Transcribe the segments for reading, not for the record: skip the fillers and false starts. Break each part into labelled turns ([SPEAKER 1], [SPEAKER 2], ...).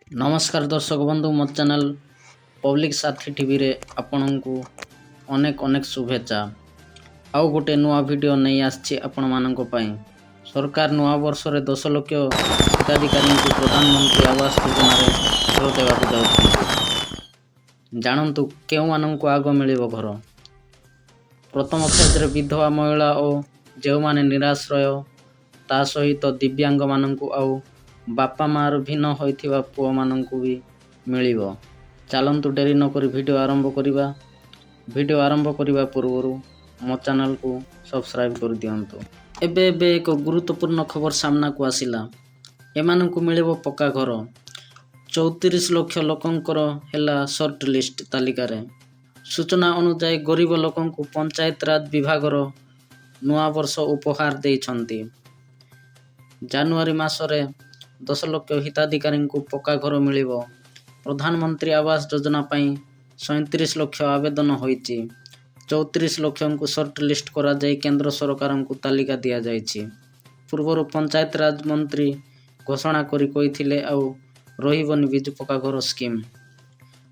[SPEAKER 1] नमस्कार दर्शक बंधु मो चैनल पब्लिक साथी टीवी रे आपनकु अनेक अनेक शुभेच्छा। आउ गोटे नुआ वीडियो नहीं आछि आपण मानक पई। सरकार नुआ वर्ष रे 10 लाख हिताधिकारी को प्रधानमंत्री आवास योजना रे घर देवाक जाउछन्ति। जानंतु केउ मानक आगो मिलिबो घर। प्रथम फेज रे विधवा महिला और जेउ माने निराश्रय ता सहित दिव्यांग मानकु आउ बापा मार भिन्न होइथिबा पुओ मानकु भी मिलिबो। चलंतु डेरी नकरी वीडियो आरंभ करिबा। वीडियो आरंभ करिबा पूर्वरु मो चैनल को सब्सक्राइब कर दियंतु। एबे एक गुरुत्वपूर्ण खबर सामना को आसिला। एमानकु मिलिबो पक्का घर। 34 लाख लोकंकर हेला शॉर्ट लिस्ट तालिका रे। सूचना अनुसार गरीब लोकंकु पंचायत राज विभाग रो नुआ वर्ष उपहार देइछन्ति। जनवरी मासरे 10 लाख हिताधिकारी को पक्का घर मिलिबो। प्रधानमंत्री आवास योजना पई 37 लाख आवेदन होईची। 34 लाख को शॉर्ट लिस्ट करा जाय केंद्र सरकार को तालिका दिया जायछि। पूर्व पंचायत राज मंत्री घोषणा करी कहिथिले आउ रहिबनि बिजु पक्का घर स्कीम।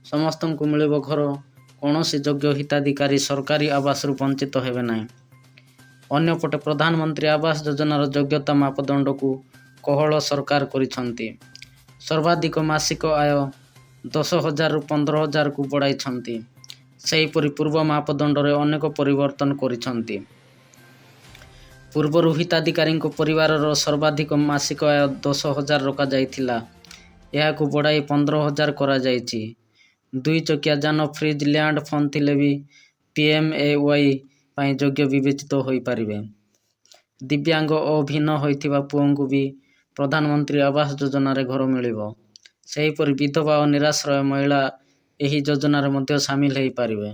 [SPEAKER 1] समस्त को मिलिबो घर। कौनसी योग्य हिताधिकारी सरकारी आवास रु वंचित हेबे नाही। अन्यपटे प्रधानमंत्री आवास योजनार योग्यता मापदंड को कोहल सरकार करिछन्ति। सर्वाधिक मासिक आय 10,000 रु 15,000 को बढ़ाइछन्ति। सेहीपरि पूर्व मापदंड रे अनेक परिवर्तन करिछन्ति। पूर्व हिताधिकारी परिवार सर्वाधिक मासिक आय 10,000 रखा जाइथिला। यह को बढ़ाई 15,000 करा जाइछि। 2 चकिया जान फ्रिज लैंड फोन थिले भी PMAY पई योग्य विवेचित होई पारिबे। दिव्यांग और भिन्न होइथिबा पुओंकु भी प्रधानमंत्री आवास योजना रे घर मिलिबो। सेहीपरि विधवा और निराश्रय महिला एही योजना रे मध्य शामिल हेई पारिबे।